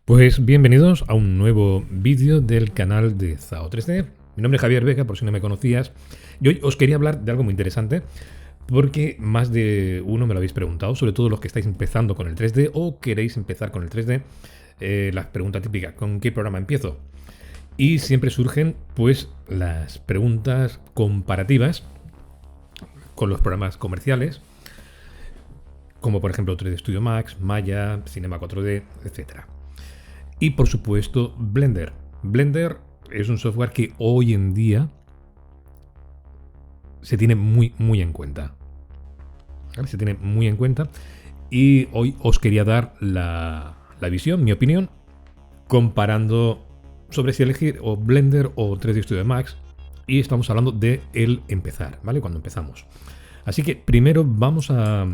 Pues bienvenidos a un nuevo vídeo del canal de Zao 3D. Mi nombre es Javier Vega, por si no me conocías. Y hoy os quería hablar de algo muy interesante, porque más de uno me lo habéis preguntado, sobre todo los que estáis empezando con el 3D o queréis empezar con el 3D. La pregunta típica, ¿con qué programa empiezo? Y siempre surgen pues las preguntas comparativas con los programas comerciales, como por ejemplo 3D Studio Max, Maya, Cinema 4D, etcétera. Y por supuesto Blender. Blender es un software que hoy en día se tiene muy en cuenta. ¿Vale? Se tiene muy en cuenta. Y hoy os quería dar la visión, mi opinión, comparando sobre si elegir o Blender o 3D Studio Max. Y estamos hablando de el empezar, ¿vale? Cuando empezamos. Así que primero vamos a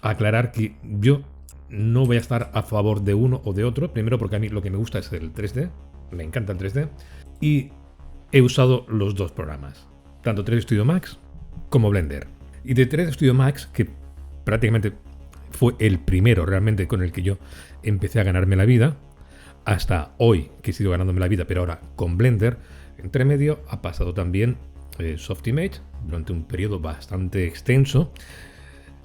aclarar que yo no voy a estar a favor de uno o de otro. Primero porque a mí lo que me gusta es el 3D. Me encanta el 3D. Y he usado los dos programas. Tanto 3D Studio Max como Blender. Y de 3D Studio Max, que prácticamente fue el primero realmente con el que yo empecé a ganarme la vida, hasta hoy que he sido ganándome la vida, pero ahora con Blender, entre medio ha pasado también Softimage durante un periodo bastante extenso.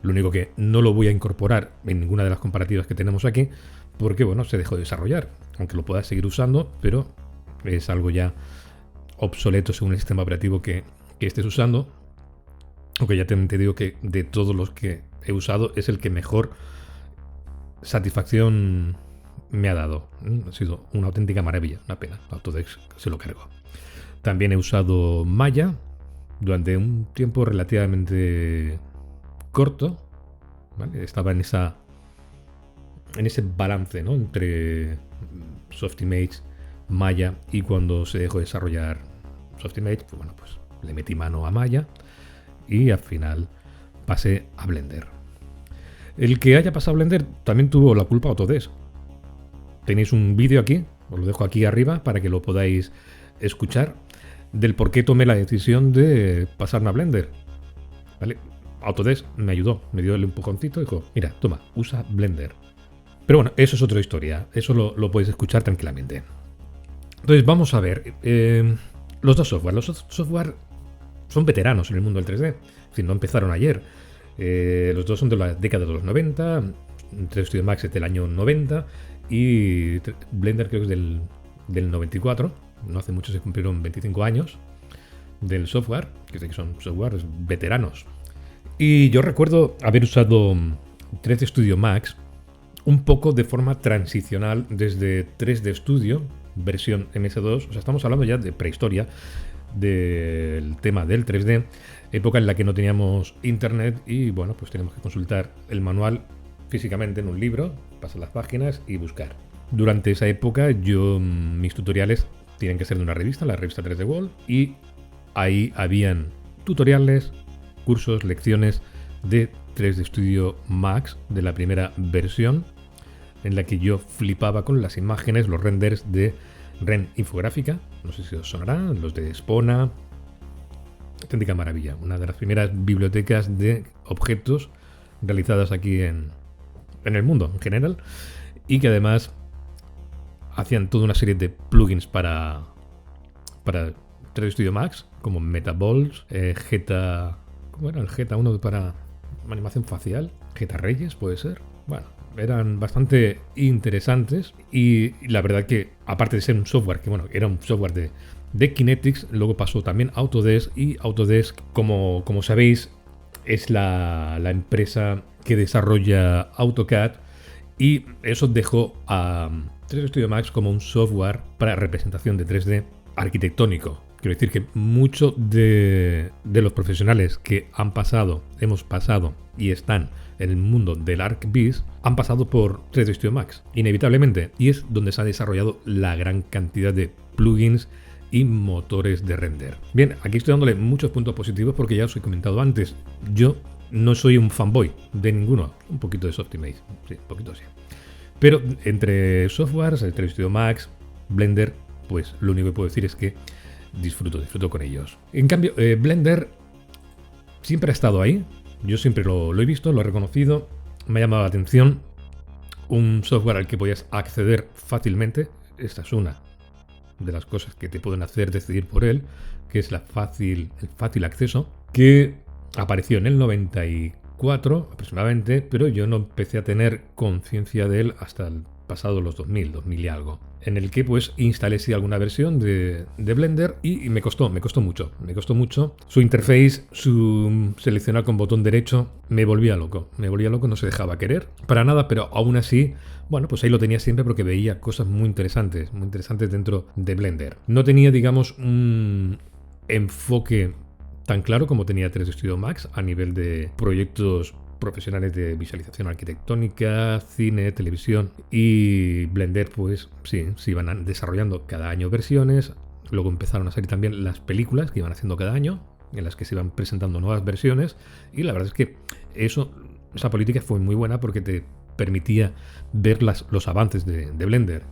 Lo único que no lo voy a incorporar en ninguna de las comparativas que tenemos aquí, porque bueno, se dejó de desarrollar, aunque lo puedas seguir usando, pero es algo ya obsoleto según el sistema operativo que estés usando. Aunque ya te digo que de todos los que he usado es el que mejor satisfacción me ha dado. Ha sido una auténtica maravilla, una pena. Autodesk se lo cargo. También he usado Maya durante un tiempo relativamente corto, ¿vale? Estaba en ese balance, ¿no? Entre Softimage, Maya, y cuando se dejó de desarrollar Softimage, pues bueno, pues le metí mano a Maya y al final pasé a Blender. El que haya pasado a Blender también tuvo la culpa Autodesk. Tenéis un vídeo aquí, os lo dejo aquí arriba para que lo podáis escuchar, del por qué tomé la decisión de pasarme a Blender. ¿Vale? Autodesk me ayudó, me dio el empujoncito y dijo, mira, toma, usa Blender. Pero bueno, eso es otra historia, eso lo podéis escuchar tranquilamente. Entonces vamos a ver, los dos software son veteranos en el mundo del 3D, es decir, no empezaron ayer. Los dos son de la década de los 90, 3D Studio Max es del año 90 y Blender creo que es del 94, no hace mucho se cumplieron 25 años del software, que son softwares veteranos. Y yo recuerdo haber usado 3D Studio Max un poco de forma transicional desde 3D Studio, versión MS2, o sea, estamos hablando ya de prehistoria del tema del 3D, época en la que no teníamos internet y bueno, pues tenemos que consultar el manual físicamente en un libro, pasar las páginas y buscar. Durante esa época mis tutoriales tienen que ser de una revista, la revista 3D World, y ahí habían tutoriales, cursos, lecciones de 3D Studio Max de la primera versión, en la que yo flipaba con las imágenes, los renders de Ren Infográfica, no sé si os sonarán, los de Spona. Auténtica maravilla, una de las primeras bibliotecas de objetos realizadas aquí en el mundo en general, y que además hacían toda una serie de plugins para 3D Studio Max, como Metaballs, Geta, ¿cómo era el Geta 1 para animación facial? Geta Reyes, puede ser. Bueno, eran bastante interesantes y la verdad que, aparte de ser un software que, bueno, era un software de Kinetics, luego pasó también a Autodesk, y Autodesk, como sabéis, es la empresa que desarrolla AutoCAD, y eso dejó a 3D Studio Max como un software para representación de 3D arquitectónico. Quiero decir que muchos de los profesionales que hemos pasado y están en el mundo del ArcBIS han pasado por 3D Studio Max, inevitablemente, y es donde se ha desarrollado la gran cantidad de plugins y motores de render. Bien, aquí estoy dándole muchos puntos positivos porque ya os he comentado antes, yo no soy un fanboy de ninguno, un poquito de Softimage, sí, un poquito así. Pero entre softwares, el 3D Studio Max, Blender, pues lo único que puedo decir es que disfruto con ellos. En cambio, Blender siempre ha estado ahí, yo siempre lo he visto, lo he reconocido, me ha llamado la atención. un software al que podías acceder fácilmente. Esta es una de las cosas que te pueden hacer decidir por él, que es el fácil acceso, que apareció en el 94 aproximadamente, pero yo no empecé a tener conciencia de él hasta el pasado los 2000 y algo, en el que pues instalé sí alguna versión de Blender y me costó mucho. Su interface, su seleccionar con botón derecho, me volvía loco, no se dejaba querer para nada, pero aún así, bueno, pues ahí lo tenía siempre porque veía cosas muy interesantes dentro de Blender. No tenía, digamos, un enfoque tan claro como tenía 3D Studio Max a nivel de proyectos profesionales de visualización arquitectónica, cine, televisión, y Blender pues sí, se iban desarrollando cada año versiones. Luego empezaron a salir también las películas que iban haciendo cada año, en las que se iban presentando nuevas versiones, y la verdad es que esa política fue muy buena porque te permitía ver los avances de Blender,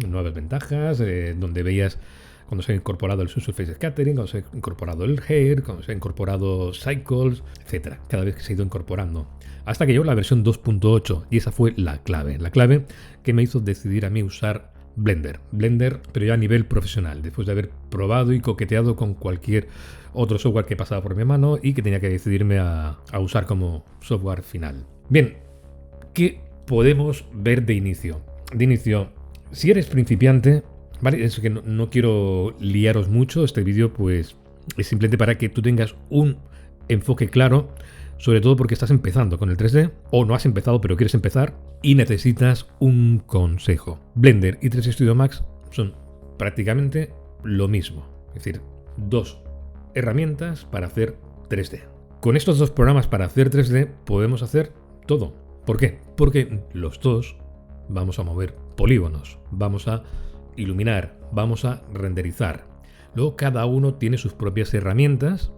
nuevas ventajas, donde veías cuando se ha incorporado el Surface Scattering, cuando se ha incorporado el Hair, cuando se ha incorporado Cycles, etcétera. Cada vez que se ha ido incorporando. Hasta que llegó la versión 2.8 y esa fue la clave que me hizo decidir a mí usar Blender, pero ya a nivel profesional, después de haber probado y coqueteado con cualquier otro software que pasaba por mi mano y que tenía que decidirme a usar como software final. Bien, ¿qué podemos ver de inicio? Si eres principiante, vale, es que no quiero liaros mucho. Este vídeo pues es simplemente para que tú tengas un enfoque claro, sobre todo porque estás empezando con el 3D o no has empezado pero quieres empezar y necesitas un consejo. Blender y 3D Studio Max son prácticamente lo mismo, es decir, dos herramientas para hacer 3D. Con estos dos programas para hacer 3D podemos hacer todo. ¿Por qué? Porque los dos vamos a mover polígonos, vamos a iluminar, vamos a renderizar. Luego cada uno tiene sus propias herramientas,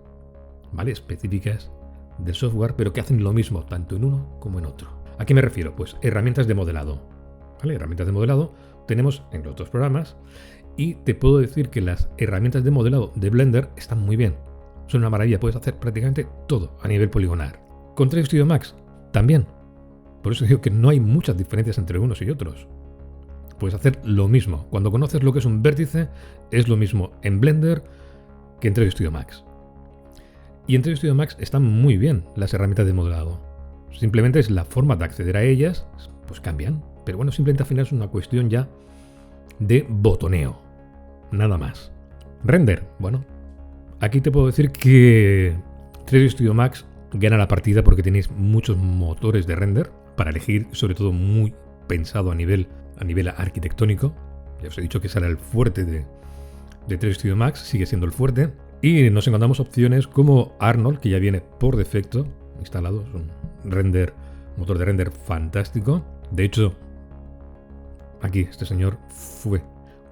¿vale? Específicas del software, pero que hacen lo mismo tanto en uno como en otro. ¿A qué me refiero? Pues herramientas de modelado, ¿vale? Herramientas de modelado tenemos en los dos programas y te puedo decir que las herramientas de modelado de Blender están muy bien. Son una maravilla, puedes hacer prácticamente todo a nivel poligonal. Con 3D Studio Max también. Por eso digo que no hay muchas diferencias entre unos y otros. Puedes hacer lo mismo. Cuando conoces lo que es un vértice, es lo mismo en Blender que en 3D Studio Max. Y en 3D Studio Max están muy bien las herramientas de modelado. Simplemente es la forma de acceder a ellas, pues cambian. Pero bueno, simplemente al final es una cuestión ya de botoneo. Nada más. Render. Bueno, aquí te puedo decir que 3D Studio Max gana la partida porque tenéis muchos motores de render para elegir, sobre todo muy pensado a nivel arquitectónico. Ya os he dicho que ese era el fuerte de 3D Studio Max, sigue siendo el fuerte. Y nos encontramos opciones como Arnold, que ya viene por defecto instalado, es un motor de render fantástico. De hecho, aquí este señor fue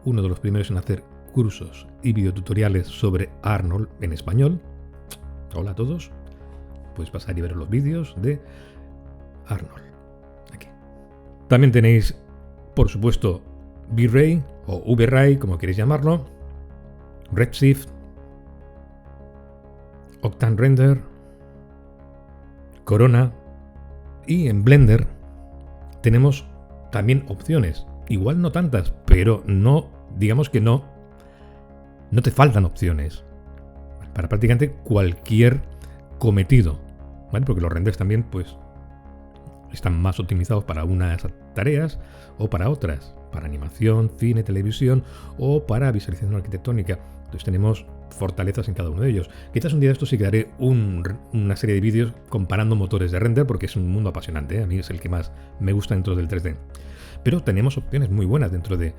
uno de los primeros en hacer cursos y videotutoriales sobre Arnold en español. Hola a todos, puedes pasar y ver los vídeos de Arnold. Aquí. También tenéis, por supuesto, V-Ray o V-Ray, como queréis llamarlo, Redshift, Octane Render, Corona, y en Blender tenemos también opciones, igual no tantas, pero no, digamos que no te faltan opciones para prácticamente cualquier cometido, ¿vale? Porque los renders también pues están más optimizados para unas tareas o para otras, para animación, cine, televisión o para visualización arquitectónica. Entonces tenemos fortalezas en cada uno de ellos. Quizás un día de esto sí que haré una serie de vídeos comparando motores de render porque es un mundo apasionante, ¿eh? A mí es el que más me gusta dentro del 3D. Pero tenemos opciones muy buenas dentro de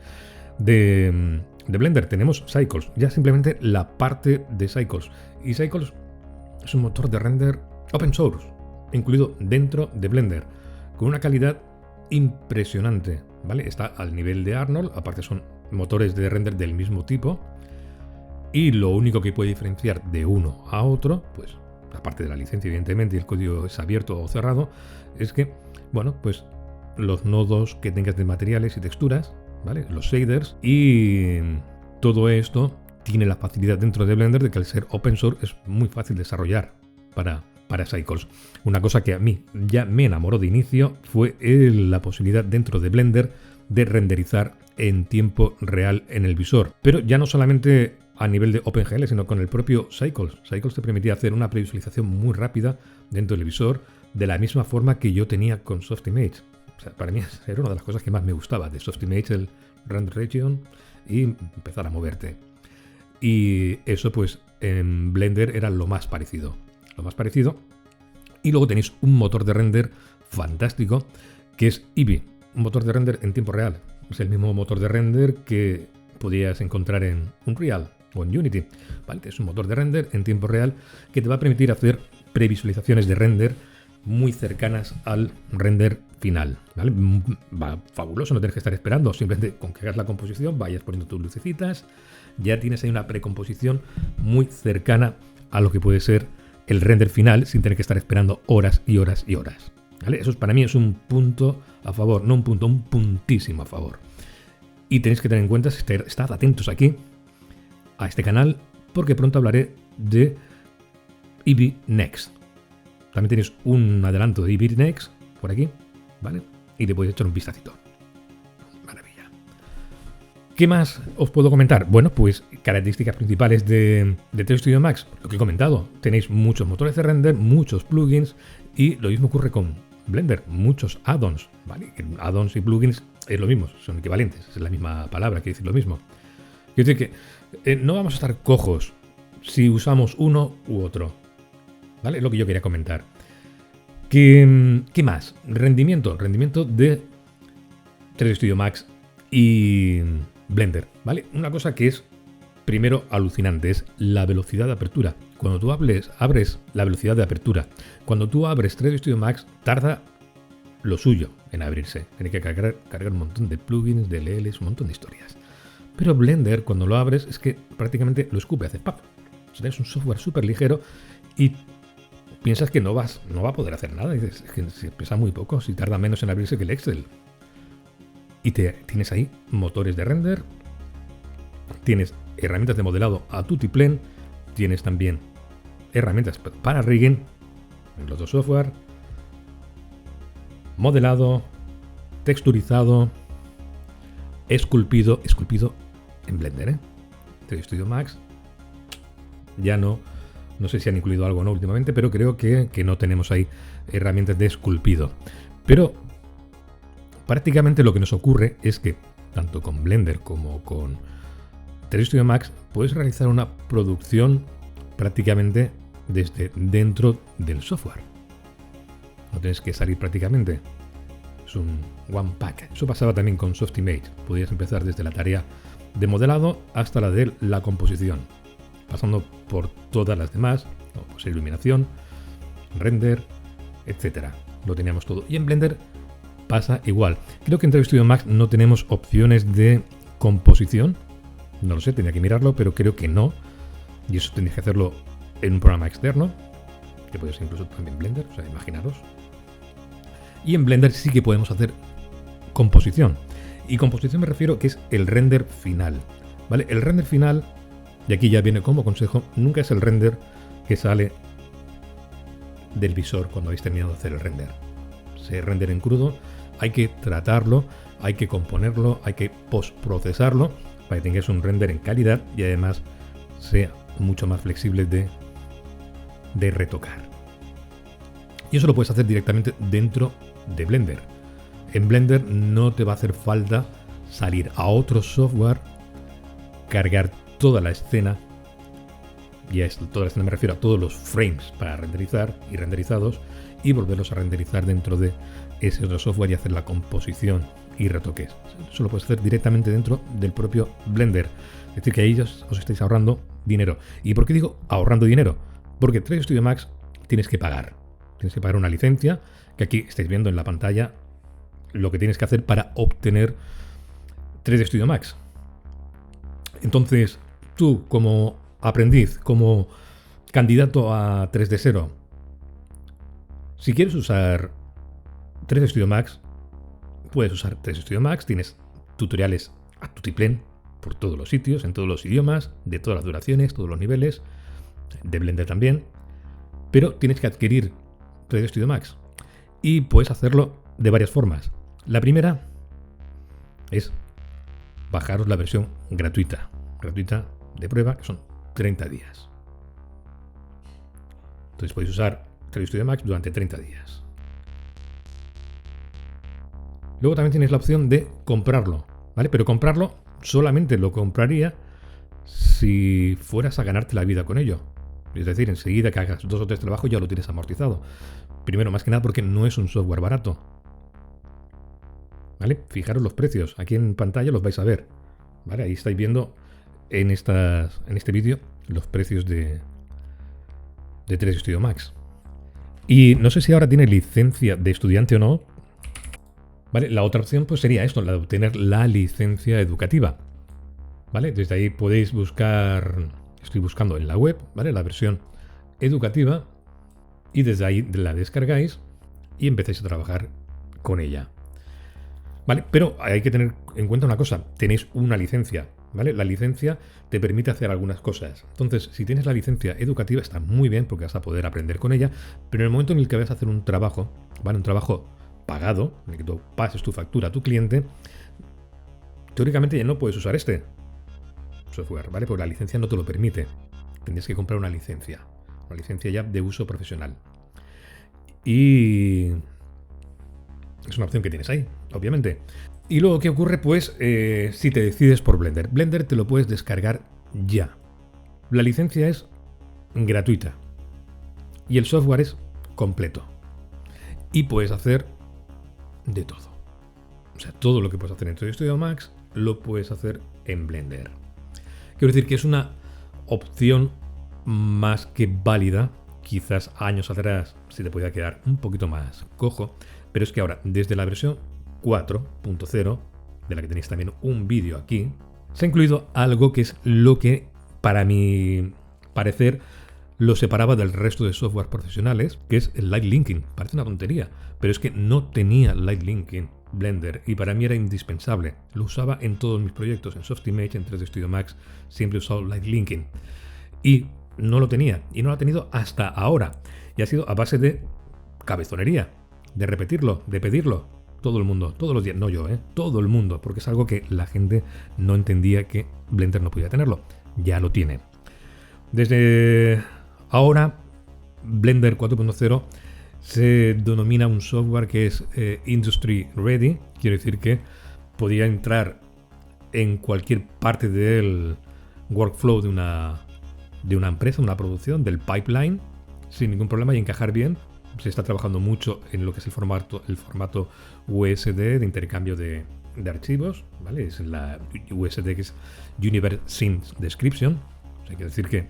Blender. Tenemos Cycles, ya simplemente la parte de Cycles. Y Cycles es un motor de render open source, incluido dentro de Blender, con una calidad impresionante, ¿vale? Está al nivel de Arnold, aparte son motores de render del mismo tipo. Y lo único que puede diferenciar de uno a otro, pues aparte de la licencia evidentemente y el código es abierto o cerrado, es que, bueno, pues los nodos que tengas de materiales y texturas, ¿vale? Los shaders y todo esto tiene la facilidad dentro de Blender de que al ser open source es muy fácil desarrollar para para Cycles. Una cosa que a mí ya me enamoró de inicio fue la posibilidad dentro de Blender de renderizar en tiempo real en el visor. Pero ya no solamente a nivel de OpenGL, sino con el propio Cycles. Cycles te permitía hacer una previsualización muy rápida dentro del visor, de la misma forma que yo tenía con Softimage. O sea, para mí era una de las cosas que más me gustaba de Softimage, el Render Region, y empezar a moverte. Y eso pues en Blender era lo más parecido. Y luego tenéis un motor de render fantástico que es Eevee, un motor de render en tiempo real. Es el mismo motor de render que podías encontrar en Unreal o en Unity. ¿Vale? Es un motor de render en tiempo real que te va a permitir hacer previsualizaciones de render muy cercanas al render final. ¿Vale? Va fabuloso, no tienes que estar esperando, simplemente con que hagas la composición, vayas poniendo tus lucecitas, ya tienes ahí una precomposición muy cercana a lo que puede ser el render final sin tener que estar esperando horas y horas y horas. ¿Vale? Eso para mí es un punto a favor, no un punto, un puntísimo a favor. Y tenéis que tener en cuenta, estad atentos aquí a este canal, porque pronto hablaré de Eevee Next. También tenéis un adelanto de Eevee Next por aquí, ¿vale? Y le podéis echar un vistacito. Maravilla. ¿Qué más os puedo comentar? Bueno, pues características principales de 3D Studio Max. Lo que he comentado, tenéis muchos motores de render, muchos plugins, y lo mismo ocurre con Blender, muchos add-ons, ¿vale? Add-ons y plugins es lo mismo, son equivalentes, es la misma palabra, quiere decir lo mismo. Quiere decir que no vamos a estar cojos si usamos uno u otro, ¿vale? Es lo que yo quería comentar. ¿Qué más? Rendimiento de 3D Studio Max y Blender, ¿vale? Una cosa que es, primero, alucinante, es la velocidad de apertura. Cuando tú abres la velocidad de apertura, cuando tú abres 3D Studio Max, tarda lo suyo en abrirse. Tiene que cargar un montón de plugins, de LLs, un montón de historias. Pero Blender, cuando lo abres, es que prácticamente lo escupe, hace ¡pap! O sea, es un software súper ligero y piensas que no va a poder hacer nada. Y dices, es que se pesa muy poco, si tarda menos en abrirse que el Excel. Y tienes ahí motores de render, tienes herramientas de modelado a tutiplén, tienes también herramientas para rigging en los dos software, modelado, texturizado, esculpido en Blender, ¿eh? 3D Studio Max ya no sé si han incluido algo o no últimamente, pero creo que no tenemos ahí herramientas de esculpido. Pero prácticamente lo que nos ocurre es que tanto con Blender como con 3D Studio Max puedes realizar una producción prácticamente desde dentro del software. No tienes que salir prácticamente. Es un one pack. Eso pasaba también con Softimage. Podías empezar desde la tarea de modelado hasta la de la composición, pasando por todas las demás, como pues iluminación, render, etcétera. Lo teníamos todo. Y en Blender pasa igual. Creo que en 3D Studio Max no tenemos opciones de composición. No lo sé, tenía que mirarlo, pero creo que no. Y eso tendrías que hacerlo en un programa externo, que puede ser incluso también Blender, o sea, imaginaros. Y en Blender sí que podemos hacer composición. Y composición me refiero que es el render final, ¿vale? El render final, y aquí ya viene como consejo, nunca es el render que sale del visor cuando habéis terminado de hacer el render. Ese render en crudo hay que tratarlo, hay que componerlo, hay que postprocesarlo para que tengáis un render en calidad y además sea mucho más flexible de retocar. Y eso lo puedes hacer directamente dentro de Blender. En Blender no te va a hacer falta salir a otro software, cargar toda la escena, y a toda la escena me refiero a todos los frames para renderizar y renderizados, y volverlos a renderizar dentro de ese otro software y hacer la composición y retoques. Eso lo puedes hacer directamente dentro del propio Blender. Es decir, que ahí os estáis ahorrando dinero. ¿Y por qué digo ahorrando dinero? Porque 3D Studio Max tienes que pagar. Tienes que pagar una licencia, que aquí estáis viendo en la pantalla lo que tienes que hacer para obtener 3D Studio Max. Entonces, tú como aprendiz, como candidato a 3D0, si quieres usar 3D Studio Max, puedes usar 3D Studio Max. Tienes tutoriales a tutiplén por todos los sitios, en todos los idiomas, de todas las duraciones, todos los niveles, de Blender también. pero tienes que adquirir 3D Studio Max. Y puedes hacerlo de varias formas. La primera es bajaros la versión gratuita de prueba, que son 30 días. Entonces podéis usar 3D Studio Max durante 30 días. Luego también tienes la opción de comprarlo, ¿vale? Pero comprarlo solamente lo compraría si fueras a ganarte la vida con ello. Es decir, enseguida que hagas 2 o 3 trabajos ya lo tienes amortizado. Primero, más que nada, porque no es un software barato. ¿Vale? Fijaros los precios. Aquí en pantalla los vais a ver. ¿Vale? Ahí estáis viendo en este vídeo los precios de 3D Studio Max. Y no sé si ahora tiene licencia de estudiante o no. ¿Vale? La otra opción pues sería esto, la de obtener la licencia educativa. ¿Vale? Desde ahí podéis buscar, estoy buscando en la web, ¿vale? La versión educativa, y desde ahí la descargáis y empezáis a trabajar con ella. ¿Vale? Pero hay que tener en cuenta una cosa, tenéis una licencia, ¿vale? La licencia te permite hacer algunas cosas. Entonces, si tienes la licencia educativa está muy bien porque vas a poder aprender con ella, pero en el momento en el que vas a hacer un trabajo, ¿vale? Un trabajo pagado, en el que tú pases tu factura a tu cliente, teóricamente ya no puedes usar este software, ¿vale? Porque la licencia no te lo permite. Tendrías que comprar una licencia ya de uso profesional. Y es una opción que tienes ahí, obviamente. Y luego, ¿qué ocurre? Pues si te decides por Blender. Blender te lo puedes descargar ya. La licencia es gratuita. Y el software es completo. Y puedes hacer de todo. O sea, todo lo que puedes hacer en 3D Studio Max lo puedes hacer en Blender. Quiero decir que es una opción más que válida. Quizás años atrás se te podía quedar un poquito más cojo, pero es que ahora, desde la versión 4.0, de la que tenéis también un vídeo aquí, se ha incluido algo que es lo que, para mi parecer, lo separaba del resto de software profesionales, que es el Light Linking. Parece una tontería, pero es que no tenía Light Linking Blender y para mí era indispensable. Lo usaba en todos mis proyectos, en Softimage, en 3D Studio Max, siempre he usado Light Linking. Y no lo tenía, y no lo ha tenido hasta ahora. Y ha sido a base de cabezonería, de repetirlo, de pedirlo. Todo el mundo, todos los días, no yo, todo el mundo, porque es algo que la gente no entendía que Blender no podía tenerlo. Ya lo tiene. Desde ahora, Blender 4.0 se denomina un software que es Industry Ready. Quiere decir que podría entrar en cualquier parte del workflow de una empresa, una producción, del pipeline, sin ningún problema y encajar bien. Se está trabajando mucho en lo que es el formato USD de intercambio de archivos, ¿vale? Es la USD, que es Universal Scene Description. O sea, quiere decir que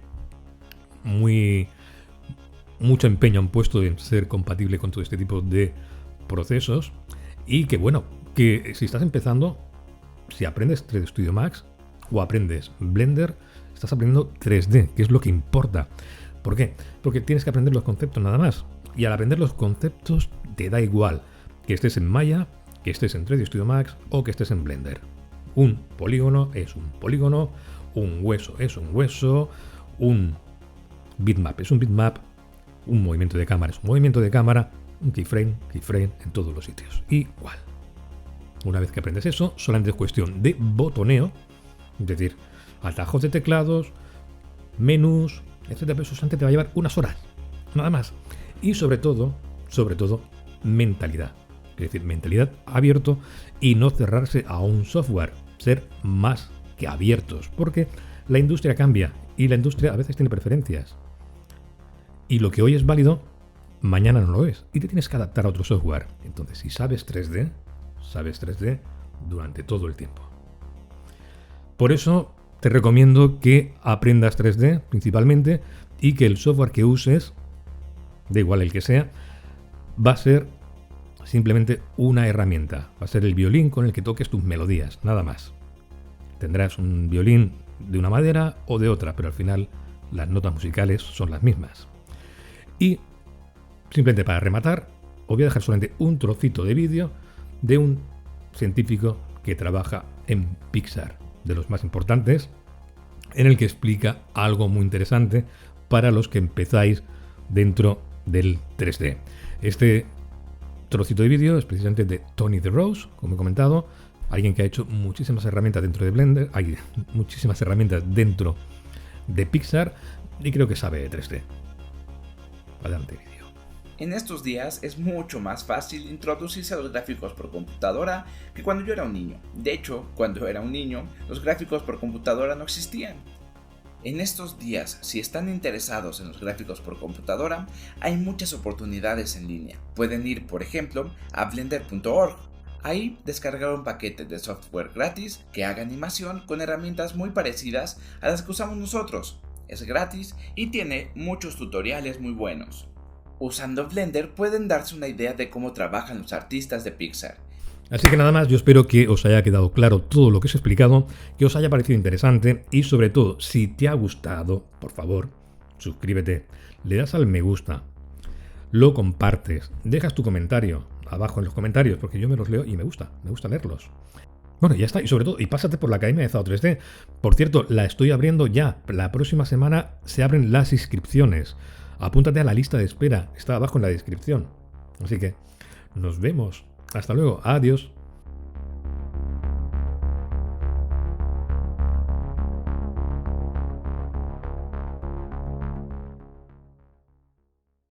mucho empeño han puesto en ser compatible con todo este tipo de procesos. Y que bueno, que si estás empezando, si aprendes 3D Studio Max o aprendes Blender, estás aprendiendo 3D, que es lo que importa. ¿Por qué? Porque tienes que aprender los conceptos nada más. Y al aprender los conceptos te da igual que estés en Maya, que estés en 3D Studio Max o que estés en Blender. Un polígono es un polígono, un hueso es un hueso, un bitmap es un bitmap, un movimiento de cámara es un movimiento de cámara, un keyframe en todos los sitios. Igual. Una vez que aprendes eso, solamente es cuestión de botoneo, es decir, atajos de teclados, menús, etcétera. Pero eso solamente te va a llevar unas horas, nada más. Y sobre todo, mentalidad. Es decir, mentalidad abierto y no cerrarse a un software. Ser más que abiertos. Porque la industria cambia y la industria a veces tiene preferencias. Y lo que hoy es válido, mañana no lo es. Y te tienes que adaptar a otro software. Entonces, si sabes 3D durante todo el tiempo. Por eso te recomiendo que aprendas 3D principalmente y que el software que uses, da igual el que sea, va a ser simplemente una herramienta. Va a ser el violín con el que toques tus melodías, nada más. Tendrás un violín de una madera o de otra, pero al final las notas musicales son las mismas. Y simplemente para rematar, os voy a dejar solamente un trocito de vídeo de un científico que trabaja en Pixar, de los más importantes, en el que explica algo muy interesante para los que empezáis dentro del 3D. Este trocito de vídeo es precisamente de Tony DeRose, como he comentado, alguien que ha hecho muchísimas herramientas dentro de Blender, hay muchísimas herramientas dentro de Pixar y creo que sabe de 3D. Adelante, vídeo. En estos días es mucho más fácil introducirse a los gráficos por computadora que cuando yo era un niño. De hecho, cuando era un niño, los gráficos por computadora no existían. En estos días, si están interesados en los gráficos por computadora, hay muchas oportunidades en línea. Pueden ir, por ejemplo, a blender.org. Ahí descargar un paquete de software gratis que haga animación con herramientas muy parecidas a las que usamos nosotros. Es gratis y tiene muchos tutoriales muy buenos. Usando Blender pueden darse una idea de cómo trabajan los artistas de Pixar. Así que nada más, yo espero que os haya quedado claro todo lo que os he explicado, que os haya parecido interesante y sobre todo, si te ha gustado, por favor, suscríbete, le das al me gusta, lo compartes, dejas tu comentario abajo en los comentarios, porque yo me los leo y me gusta leerlos. Bueno, ya está, y sobre todo, y pásate por la Academia de ZAO 3D. Por cierto, la estoy abriendo ya, la próxima semana se abren las inscripciones. Apúntate a la lista de espera, está abajo en la descripción. Así que nos vemos. Hasta luego, adiós.